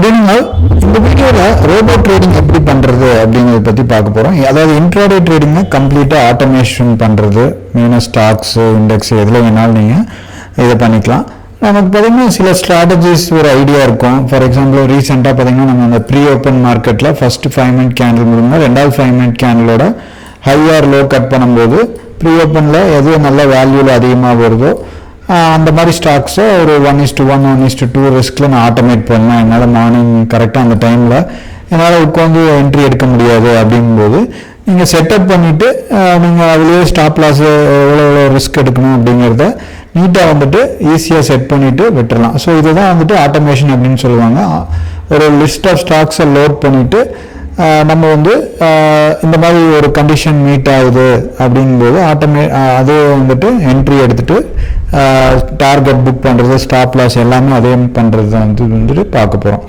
குடிங்கள் இந்த வீடியோவில் robot trading எப்படி பண்ணுறது அப்படிங்கிறத பற்றி பார்க்க போகிறோம். அதாவது இன்ட்ராடே ட்ரேடிங்கை கம்ப்ளீட்டாக ஆட்டோமேஷன் பண்ணுறது, மெயினாக ஸ்டாக்ஸு இண்டெக்ஸ் எதில் வேணாலும் நீங்கள் இதை பண்ணிக்கலாம். நமக்கு பார்த்தீங்கன்னா சில ஸ்ட்ராட்டஜிஸ் ஒரு ஐடியா இருக்கும். ஃபார் எக்ஸாம்பிள் ரீசெண்டாக பார்த்தீங்கன்னா நம்ம அந்த ப்ரீ ஓப்பன் மார்க்கெட்டில் ஃபஸ்ட்டு 5 மினிட் கேண்டில் முடியுங்க, ரெண்டாவது 5 மினிட் கேண்டிலோட ஹை ஆர் லோ கட் பண்ணும்போது ப்ரீ ஓப்பனில் எது நல்ல வேல்யூவில் அதிகமாக வருதோ அந்த மாதிரி ஸ்டாக்ஸை ஒரு 1:1 1:2 ரிஸ்கில் நான் ஆட்டோமேட் பண்ணேன். என்னால் மார்னிங் கரெக்டாக அந்த டைமில் என்னால் உட்காந்து என்ட்ரி எடுக்க முடியாது அப்படிங்கும்போது நீங்கள் செட்டப் பண்ணிவிட்டு நீங்கள் அதுலேயே ஸ்டாப் லாஸ் எவ்வளோ ரிஸ்க் எடுக்கணும் அப்படிங்கிறத நீட்டாக வந்துட்டு ஈஸியாக செட் பண்ணிவிட்டு விட்டுடலாம். ஸோ இதுதான் வந்துட்டு ஆட்டோமேஷன் அப்படின்னு சொல்லுவாங்க. ஒரு லிஸ்ட் ஆஃப் ஸ்டாக்ஸை லோட் பண்ணிவிட்டு நம்ம வந்து இந்த மாதிரி ஒரு கண்டிஷன் மீட் ஆகுது அப்படிங்கும்போது அதே வந்துட்டு என்ட்ரி எடுத்துகிட்டு டார்கெட் புக் பண்ணுறது, ஸ்டாப் லாஸ் எல்லாமே அதே பண்ணுறது தான் வந்துட்டு பார்க்க போகிறோம்.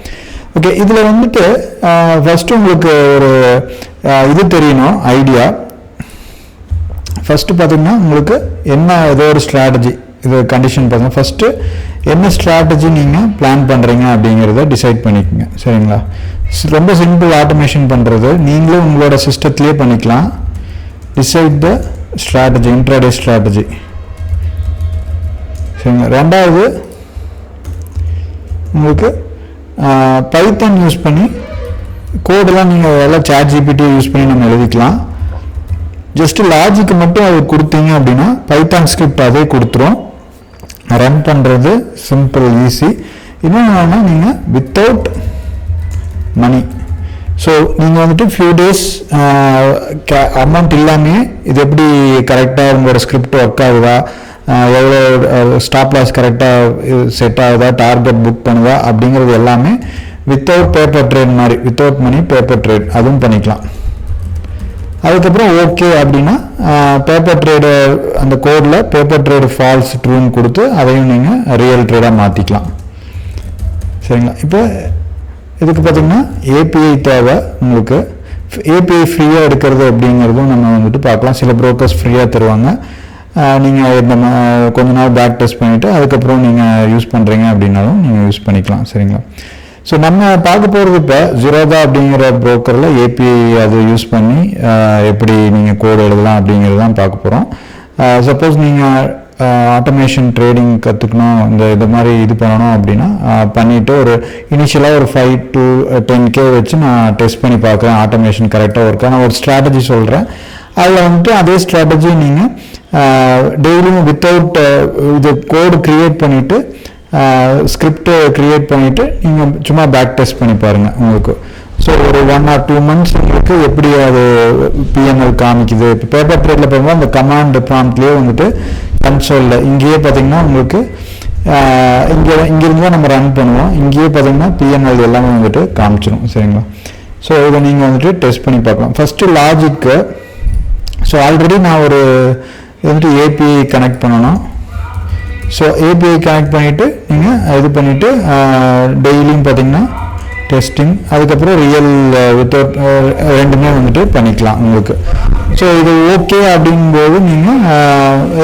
ஓகே, இதில் வந்துட்டு ஃபஸ்ட்டு உங்களுக்கு ஒரு இது தெரியணும் ஐடியா. ஃபஸ்ட்டு பார்த்தீங்கன்னா உங்களுக்கு என்ன ஏதோ ஒரு ஸ்ட்ராட்டஜி இது கண்டிஷன் பார்த்தீங்கன்னா ஃபஸ்ட்டு என்ன ஸ்ட்ராட்டஜி நீங்கள் பிளான் பண்ணுறீங்க அப்படிங்கிறத டிசைட் பண்ணிக்கோங்க. சரிங்களா? ரொம்ப சிம்பிள் ஆட்டோமேஷன் பண்ணுறது, நீங்களும் உங்களோட சிஸ்டத்துலேயே பண்ணிக்கலாம். டிசைட் த ஸ்ட்ராட்டஜி, இன்ட்ராடே ஸ்ட்ராட்டஜி. சரிங்களா? ரெண்டாவது உங்களுக்கு பைத்தான் யூஸ் பண்ணி கோடெல்லாம் நீங்கள் எல்லாம் ChatGPT யூஸ் பண்ணி நம்ம எழுதிக்கலாம். ஜஸ்ட் லாஜிக்கு மட்டும் அது கொடுத்தீங்க அப்படின்னா பைத்தான் ஸ்கிரிப்ட் அதே கொடுத்துரும். ரன் பண்ணுறது சிம்பிள், ஈஸி. இன்னொன்று நீங்கள் வித்தவுட் மணி. ஸோ நீங்கள் வந்துட்டு ஃபியூ டேஸ் அமௌண்ட் இல்லாமல் இது எப்படி கரெக்டாக உங்களோட ஸ்கிரிப்ட் ஒர்க் ஆகுதா, எவ்வளோ ஸ்டாப் லாஸ் கரெக்டாக செட் ஆகுதா, டார்கெட் புக் பண்ணுதா அப்படிங்கிறது எல்லாமே வித்தவுட் பேப்பர் ட்ரேட் மாதிரி, வித்தவுட் மணி பேப்பர் ட்ரேட் அதுவும் பண்ணிக்கலாம். அதுக்கப்புறம் ஓகே அப்படின்னா பேப்பர் ட்ரேடு அந்த கோடில் பேப்பர் ட்ரேடு ஃபால்ஸ் ட்ரூன்னு கொடுத்து அதையும் நீங்கள் ரியல் ட்ரேடாக மாற்றிக்கலாம். சரிங்களா? இப்போ இதுக்கு பார்த்திங்கன்னா ஏபிஐ தேவை. உங்களுக்கு ஏபிஐ ஃப்ரீயாக எடுக்கிறது அப்படிங்கிறதும் நம்ம வந்துட்டு பார்க்கலாம். சில ப்ரோக்கர்ஸ் ஃப்ரீயாக தருவாங்க. நீங்கள் இந்த கொஞ்ச நாள் பேக் டெஸ்ட் பண்ணிவிட்டு அதுக்கப்புறம் நீங்கள் யூஸ் பண்ணுறீங்க அப்படின்னாலும் நீங்கள் யூஸ் பண்ணிக்கலாம். சரிங்களா? ஸோ நம்ம பார்க்க போகிறது இப்போ ஜீரோதா அப்படிங்கிற ப்ரோக்கரில் ஏபிஐ அது யூஸ் பண்ணி எப்படி நீங்கள் கோடு எழுதலாம் அப்படிங்கிறது தான் பார்க்க போகிறோம். சப்போஸ் நீங்கள் ஆட்டோமேஷன் ட்ரேடிங் கற்றுக்கணும், இது மாதிரி இது பண்ணணும் அப்படின்னா பண்ணிவிட்டு ஒரு இனிஷியலாக ஒரு 5 to 10K வச்சு நான் டெஸ்ட் பண்ணி பார்க்குறேன் ஆட்டோமேஷன் கரெக்டாக ஒர்க். நான் ஒரு ஸ்ட்ராட்டஜி சொல்கிறேன், அதில் வந்துட்டு அதே ஸ்ட்ராட்டஜி நீங்கள் டெய்லியும் வித்தவுட் இது கோடு க்ரியேட் பண்ணிவிட்டு ஸ்கிரிப்டை க்ரியேட் பண்ணிவிட்டு நீங்கள் சும்மா பேக் டெஸ்ட் பண்ணி பாருங்கள் உங்களுக்கு. ஸோ ஒரு 1 or 2 months உங்களுக்கு எப்படி அது பிஎன்எல் காமிக்குது. இப்போ பேப்பர் ட்ரேடில் போகும்போது அந்த கமாண்ட் ப்ராம்ப்ட்லேயே வந்துட்டு கன்சோலில் இங்கேயே பார்த்தீங்கன்னா உங்களுக்கு இங்கேருந்து தான் நம்ம ரன் பண்ணுவோம். இங்கேயே பார்த்தீங்கன்னா பிஎன்எல் எல்லாமே வந்துட்டு காமிச்சிடும். சரிங்களா? ஸோ இதை நீங்கள் வந்துட்டு டெஸ்ட் பண்ணி பார்க்கலாம். First logic. ஸோ ஆல்ரெடி நான் ஒரு வந்துட்டு ஏபிஐ கனெக்ட் பண்ணணும். ஸோ ஏபிஐ கனெக்ட் பண்ணிவிட்டு நீங்கள் இது பண்ணிவிட்டு டெய்லியும் பார்த்தீங்கன்னா டெஸ்டிங், அதுக்கப்புறம் ரியல் வித்தவுட் ரெண்டுமே வந்துட்டு பண்ணிக்கலாம் உங்களுக்கு. ஸோ இது ஓகே அப்படிங்கும்போது நீங்கள்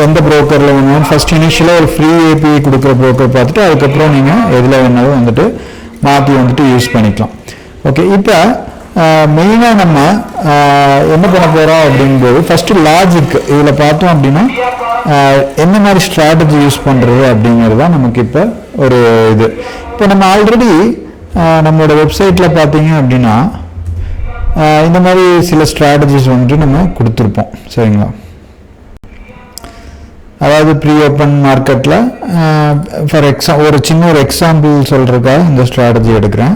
எந்த ப்ரோக்கரில் வேணாலும் ஃபஸ்ட் இனிஷியலாக ஒரு ஃப்ரீ ஏபிஐ கொடுக்குற ப்ரோக்கர் பார்த்துட்டு அதுக்கப்புறம் நீங்கள் எதில் வேணாலும் வந்துட்டு மாற்றி வந்துட்டு யூஸ் பண்ணிக்கலாம். ஓகே, இப்போ மெயினாக நம்ம என்ன பண்ண போகிறோம் அப்படிங்கும்போது ஃபஸ்ட்டு லாஜிக் இதில் பார்த்தோம் அப்படின்னா என்ன மாதிரி ஸ்ட்ராட்டஜி யூஸ் பண்ணுறது அப்படிங்கிறது தான் நமக்கு இப்போ ஒரு இது. இப்போ நம்ம ஆல்ரெடி நம்மளோட வெப்சைட்டில் பார்த்தீங்க அப்படின்னா இந்த மாதிரி சில ஸ்ட்ராட்டஜிஸ் வந்துட்டு நம்ம கொடுத்துருப்போம். சரிங்களா? அதாவது ப்ரீ ஓப்பன் மார்க்கெட்டில் ஒரு சின்ன ஒரு எக்ஸாம்பிள் சொல்கிறதுக்காக இந்த ஸ்ட்ராட்டஜி எடுக்கிறேன்.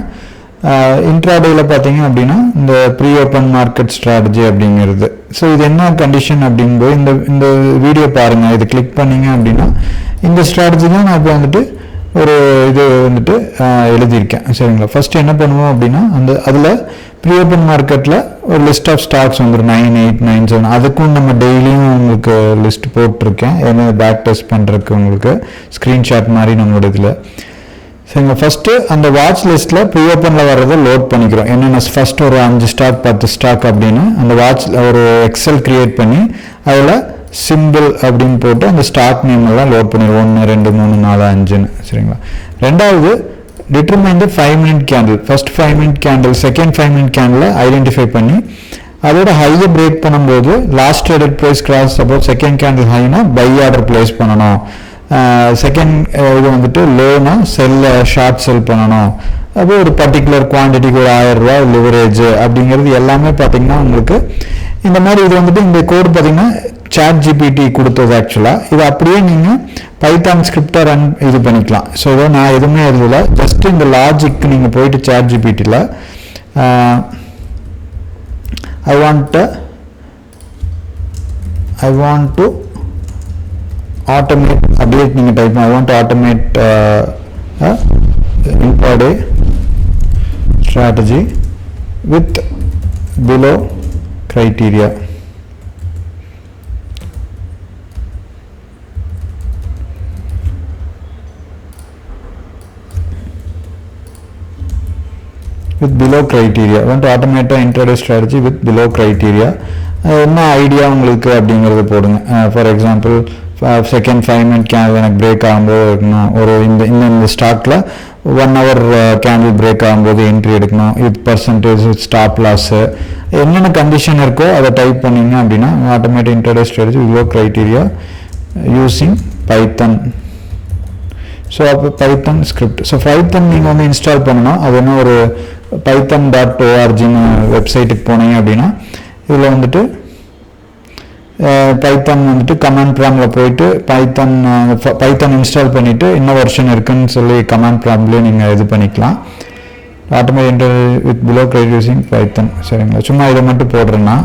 இன்ட்ராடேயில் பார்த்தீங்க அப்படின்னா இந்த ப்ரீ ஓப்பன் மார்க்கெட் ஸ்ட்ராட்டஜி அப்படிங்கிறது. ஸோ இது என்ன கண்டிஷன் அப்படிங்கும்போது இந்த வீடியோ பாருங்கள். இது கிளிக் பண்ணிங்க அப்படின்னா இந்த ஸ்ட்ராட்டஜி தான் நான் இப்போ வந்துட்டு ஒரு இது வந்துட்டு எழுதியிருக்கேன். சரிங்களா? ஃபஸ்ட்டு என்ன பண்ணுவோம் அப்படின்னா அதில் ப்ரீ ஓப்பன் மார்க்கெட்டில் ஒரு லிஸ்ட் ஆஃப் ஸ்டாக்ஸ் வந்துடும் 9, 8, 9, 7. அதுக்கும் நம்ம டெய்லியும் உங்களுக்கு லிஸ்ட் போட்டிருக்கேன். ஏன்னா பேக் டெஸ்ட் பண்ணுறதுக்கு உங்களுக்கு ஸ்க்ரீன்ஷாட் மாதிரி நம்மளோட இதில். சரிங்க, ஃபஸ்ட்டு அந்த வாட்ச் லிஸ்ட்டில் ப்ரீ ஓப்பனில் வர்றதை லோட் பண்ணிக்கிறோம். என்னென்ன ஃபஸ்ட்டு ஒரு 5 ஸ்டாக் 10 ஸ்டாக் அப்படின்னு அந்த வாட்சில் ஒரு எக்ஸல் க்ரியேட் பண்ணி அதில் சிம்பிள் அப்படின்னு போட்டு அந்த ஸ்டாக் நேம் எல்லாம் லோட் பண்ணிடுவோம். 1, 2, 3, 4, 5ன்னு. சரிங்களா? ரெண்டாவது determine the 5-minute candle. First 5-minute candle, second 5-minute candle identify பண்ணி அதோட ஹையை பிரேக் பண்ணும்போது last traded price cross suppose second candle ஹைனா பை ஆர்டர் பிளேஸ் பண்ணணும். செகண்ட் இது வந்துட்டு லோனா செல்ல ஷார்ட் செல் பண்ணணும். அப்போ ஒரு பர்டிகுலர் குவான்டிட்டிக்கு ஒரு 1000 ரூபா லிவரேஜ் அப்படிங்கிறது எல்லாமே பார்த்தீங்கன்னா உங்களுக்கு இந்த மாதிரி இது வந்துட்டு இந்த கோடு பார்த்தீங்கன்னா சாட் ஜிபிடி கொடுத்தது ஆக்சுவலாக. இது அப்படியே நீங்கள் பைத்தான் ஸ்கிரிப்டாக ரன் இது பண்ணிக்கலாம். ஸோ இதை நான் எதுவுமே எழுதலை, ஜஸ்ட் இந்த லாஜிக் நீங்கள் போயிட்டு சாட் ஜிபிடியில் I want to automate update நீங்க type I want to automate intraday strategy with below criteria. with below criteria. I want to automate an intraday strategy with below criteria. என்ன idea உங்களுக்கு அப்படிங்கிறத போடுங்க. For example second 5-minute candle எனக்கு break ஆகும்போது இருக்கணும், ஒரு இந்த ஸ்டாக்கில் 1 hour கேண்டில் பிரேக் ஆகும்போது என்ட்ரி எடுக்கணும், இது பர்சன்டேஜ் ஸ்டாப் லாஸு என்னென்ன கண்டிஷன் இருக்கோ அதை டைப் பண்ணிங்க அப்படின்னா automatic intraday strategy below criteria using Python. So அப்போ பைத்தன் ஸ்கிரிப்ட். ஸோ பைத்தன் நீங்கள் வந்து இன்ஸ்டால் பண்ணணும். அது என்ன ஒரு python.orgன்னு வெப்சைட்டுக்கு போனீங்க அப்படின்னா இதில் வந்துட்டு பைத்தான் வந்துட்டு கமாண்ட் ப்ராம்ப்டில் போயிட்டு பைத்தான் இன்ஸ்டால் பண்ணிவிட்டு என்ன வெர்ஷன் இருக்குன்னு சொல்லி கமாண்ட் ப்ராம்ப்ட்லேயே நீங்கள் இது பண்ணிக்கலாம். Automatic with below cried using Python. சரிங்களா, சும்மா இதை மட்டும் போடுறேன்னா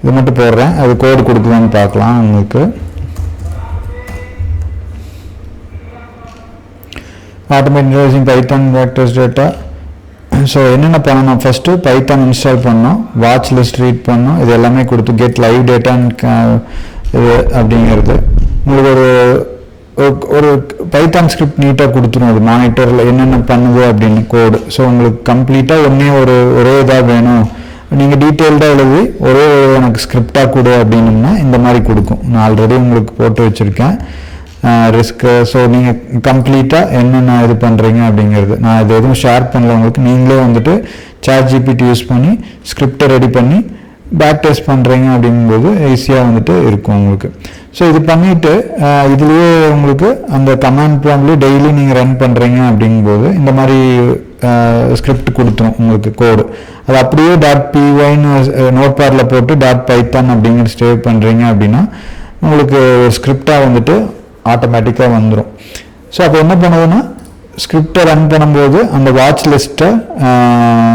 இது மட்டும் போடுறேன், அது கோடு கொடுக்கலான்னு பார்க்கலாம் உங்களுக்கு. Automatic using Python vectors data. So என்னென்ன பண்ணணும், ஃபஸ்ட்டு பைத்தான் இன்ஸ்டால் பண்ணணும், வாட்ச் லிஸ்ட் ரீட் பண்ணணும், இது எல்லாமே கொடுத்து கெட் லைவ் டேட்டான்னு இது அப்படிங்கிறது உங்களுக்கு ஒரு பைத்தான் ஸ்கிரிப்ட் நீட்டாக கொடுத்துரும். அது மானிட்டரில் என்னென்ன பண்ணுது அப்படின்னு கோடு. ஸோ உங்களுக்கு கம்ப்ளீட்டாக ஒரே இதாக வேணும், நீங்கள் டீட்டெயில்டாக எழுதி ஒரே எனக்கு ஸ்கிரிப்டாக கொடு அப்படின்னா இந்த மாதிரி கொடுக்கும். நான் ஆல்ரெடி உங்களுக்கு போட்டு வச்சுருக்கேன் ரிஸ்க்கு. ஸோ நீங்கள் கம்ப்ளீட்டாக என்னென்ன இது பண்ணுறீங்க அப்படிங்கிறது நான் இது எதுவும் ஷேர் பண்ணல உங்களுக்கு. நீங்களே வந்துட்டு சாட் ஜிபிடி யூஸ் பண்ணி ஸ்கிரிப்டை ரெடி பண்ணி பேக் டெஸ்ட் பண்ணுறீங்க அப்படிங்கும்போது ஈஸியாக வந்துட்டு இருக்கும் உங்களுக்கு. ஸோ இது பண்ணிவிட்டு இதுலேயே உங்களுக்கு அந்த கமாண்ட் ப்ராம்ப்ட்லேயே டெய்லி நீங்கள் ரன் பண்ணுறீங்க அப்படிங்கும்போது இந்த மாதிரி ஸ்கிரிப்ட் கொடுத்துரும் உங்களுக்கு கோடு. அது அப்படியே .pyன்னு நோட் பேடில் போட்டு .python அப்படிங்கிற சேவ் பண்ணுறீங்க அப்படின்னா உங்களுக்கு ஒரு ஸ்கிரிப்டாக வந்துட்டு ஆட்டோமேட்டிக்காக வந்துடும். ஸோ அப்போ என்ன பண்ணுதுன்னா ஸ்கிரிப்டை ரன் பண்ணும்போது அந்த வாட்ச் லிஸ்ட்டை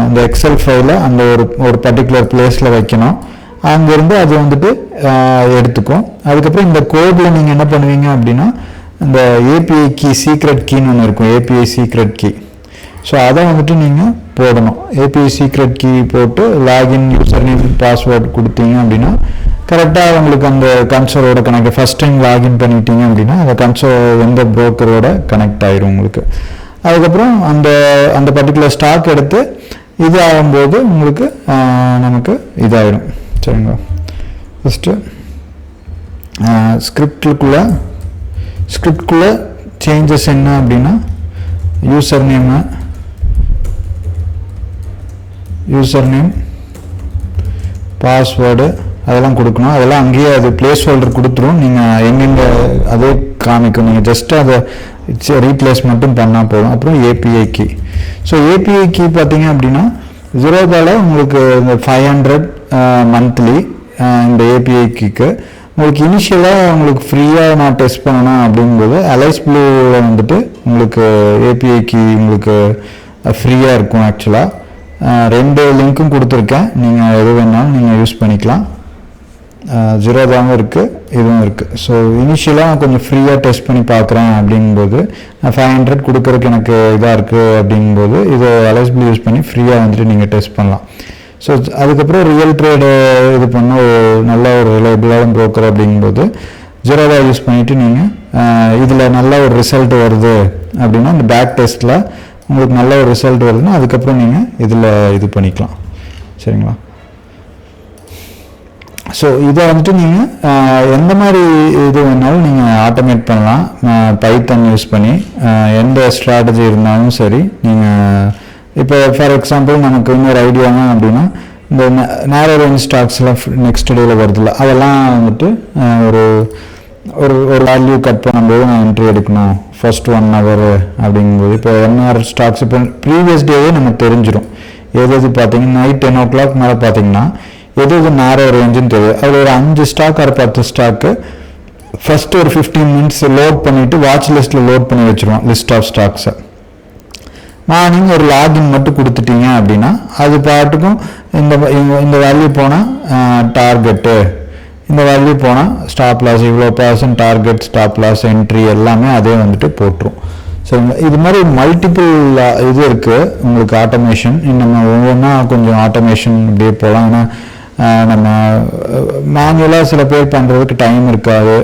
அந்த எக்ஸல் ஃபைலை அந்த ஒரு பர்டிகுலர் பிளேஸில் வைக்கணும். அங்கேருந்து அது வந்துட்டு எடுத்துக்கும். அதுக்கப்புறம் இந்த கோடில் நீங்கள் என்ன பண்ணுவீங்க அப்படின்னா இந்த ஏபிஐ கீ சீக்ரெட் கீன்னு ஒன்று இருக்கும், ஏபிஐ சீக்ரெட் கீ. ஸோ அதை வந்துட்டு நீங்கள் போடணும். ஏபிஐ சீக்ரெட் கீ போட்டு லாகின் யூசர் நேம் பாஸ்வேர்டு கொடுத்தீங்க அப்படின்னா கரெக்டாக உங்களுக்கு அந்த கன்சோலோட கனெக்ட். ஃபஸ்ட் டைம் லாகின் பண்ணிட்டீங்க அப்படின்னா அந்த கன்சோல் எந்த ப்ரோக்கரோட கனெக்ட் ஆயிரும் உங்களுக்கு. அதுக்கப்புறம் அந்த பர்டிகுலர் ஸ்டாக் எடுத்து இது ஆகும்போது உங்களுக்கு நமக்கு இதாகிடும். சரிங்களா, ஃபஸ்ட்டு ஸ்கிரிப்டுக்குள்ளே சேஞ்சஸ் என்ன அப்படின்னா யூசர் நேம் பாஸ்வேர்டு அதெல்லாம் கொடுக்கணும். அதெல்லாம் அங்கேயே அது பிளேஸ் ஹோல்டர் கொடுத்துரும். நீங்கள் எங்கெங்கே அதே காமிக்கும், நீங்கள் ஜஸ்ட்டு அதை ரீப்ளேஸ் மட்டும் பண்ணால் போதும். அப்புறம் API key. So API key பார்த்தீங்க அப்படின்னா ஜீரோதாவில் உங்களுக்கு இந்த 500 மந்த்லி இந்த ஏபிஐ கீக்கு உங்களுக்கு இனிஷியலாக உங்களுக்கு ஃப்ரீயாக நான் டெஸ்ட் பண்ணணும் அப்படிங்கும்போது அலைஸ் ப்ளூவில் வந்துட்டு உங்களுக்கு ஏபிஐ கீ உங்களுக்கு ஃப்ரீயாக இருக்கும். ஆக்சுவலாக 2 லிங்க்கும் கொடுத்துருக்கேன், நீங்கள் எது வேணாலும் நீங்கள் யூஸ் பண்ணிக்கலாம். ஜீரோதாவும் இருக்குது, இதுவும் இருக்குது. ஸோ இனிஷியலாக கொஞ்சம் ஃப்ரீயாக டெஸ்ட் பண்ணி பார்க்குறேன் அப்படிங்கும்போது நான் 500 கொடுக்குறதுக்கு எனக்கு இதாக இருக்குது அப்படிங்கும்போது இது அலைஸ்பிள் யூஸ் பண்ணி ஃப்ரீயாக வந்துட்டு நீங்கள் டெஸ்ட் பண்ணலாம். ஸோ அதுக்கப்புறம் ரியல் ட்ரேடு இது பண்ண நல்ல ஒரு ரிலையபிளான ப்ரோக்கர் அப்படிங்கும்போது ஜீரோதா யூஸ் பண்ணிவிட்டு நீங்கள் இதில் நல்ல ஒரு ரிசல்ட் வருது அப்படின்னா இந்த பேக் டெஸ்ட்டில் உங்களுக்கு நல்ல ஒரு ரிசல்ட் வருதுன்னா அதுக்கப்புறம் நீங்கள் இதில் இது பண்ணிக்கலாம். சரிங்களா, ஸோ இதை வந்துட்டு நீங்கள் எந்த மாதிரி இது வேணாலும் நீங்கள் ஆட்டோமேட் பண்ணலாம் பைத்தன் யூஸ் பண்ணி. எந்த ஸ்ட்ராட்டஜி இருந்தாலும் சரி நீங்கள் இப்போ ஃபார் எக்ஸாம்பிள் நமக்கு இன்னொரு ஐடியானா அப்படின்னா இந்த நேரோ ரேஞ்ச் ஸ்டாக்ஸ்லாம் நெக்ஸ்ட் டேயில் வருதுல்ல, அதெல்லாம் வந்துட்டு ஒரு ஒரு ஒரு வேல்யூ கட் பண்ணும்போது நான் என்ட்ரி எடுக்கணும் ஃபர்ஸ்ட் 1 hour அப்படிங்கும்போது இப்போ NR ஸ்டாக்ஸ் இப்போ ப்ரீவியஸ் டேவே நமக்கு தெரிஞ்சிடும். எது பார்த்தீங்கன்னா நைட் 10 o'clock மேலே பார்த்தீங்கன்னா எது நேரோ ரேஞ்சுன்னு தெரியும். அதில் ஒரு 5 ஸ்டாக் ஒரு 10 ஸ்டாக்கு ஃபஸ்ட்டு ஒரு 15 minutes லோட் பண்ணிவிட்டு வாட்ச் லிஸ்ட்டில் லோட் பண்ணி வச்சுருவோம் லிஸ்ட் ஆஃப் ஸ்டாக்ஸை. மார்னிங் ஒரு லாகின் மட்டும் கொடுத்துட்டீங்க அப்படின்னா அது பாட்டுக்கும் இந்த வேல்யூ போனால் டார்கெட்டு, இந்த வேல்யூ போனால் ஸ்டாப் லாஸ், இவ்வளோ % டார்கெட், ஸ்டாப் லாஸ், என்ட்ரி எல்லாமே அதே வந்துட்டு போட்டுரும். ஸோ இது மாதிரி மல்டிபிள் இது இருக்குது உங்களுக்கு ஆட்டோமேஷன். நம்ம ஒவ்வொன்றா கொஞ்சம் ஆட்டோமேஷன் இப்படியே போகலாம். ஏன்னா நம்ம மேனுவலாக சில பேர் பண்ணுறதுக்கு டைம் இருக்காது.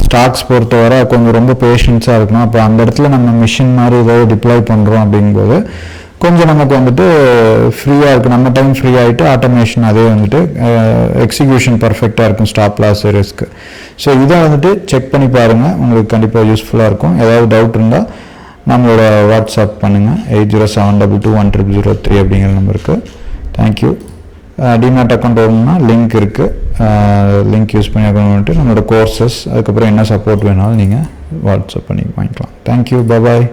ஸ்டாக்ஸ் பொறுத்தவரை கொஞ்சம் ரொம்ப பேஷன்ஸாக இருக்கணும். அப்போ அந்த இடத்துல நம்ம மிஷின் மாதிரி ஏதாவது டிப்ளாய் பண்ணுறோம் அப்படிங்கும்போது கொஞ்சம் நமக்கு வந்துட்டு ஃப்ரீயாக இருக்கும். நம்ம டைம் ஃப்ரீ ஆகிட்டு ஆட்டோமேஷன் அதே வந்துட்டு எக்ஸிக்யூஷன் பர்ஃபெக்டாக இருக்கும் ஸ்டாப் லாஸ் ரிஸ்க்கு. ஸோ இதை வந்துட்டு செக் பண்ணி பாருங்கள், உங்களுக்கு கண்டிப்பாக யூஸ்ஃபுல்லாக இருக்கும். ஏதாவது டவுட் இருந்தால் நம்மளோட வாட்ஸ்அப் பண்ணுங்கள் 8072210003 அப்படிங்கிற நம்பருக்கு. தேங்க்யூ. டிமேட் அக்கௌண்ட் வேணும்னா லிங்க் இருக்குது, லிங்க் யூஸ் பண்ணி அக்கௌண்ட் பண்ணிட்டு நம்மளோட கோர்சஸ் அதுக்கப்புறம் என்ன சப்போர்ட் வேணாலும் நீங்கள் வாட்ஸ்அப் பண்ணி வாங்கிக்கலாம். தேங்க்யூ. பாய்.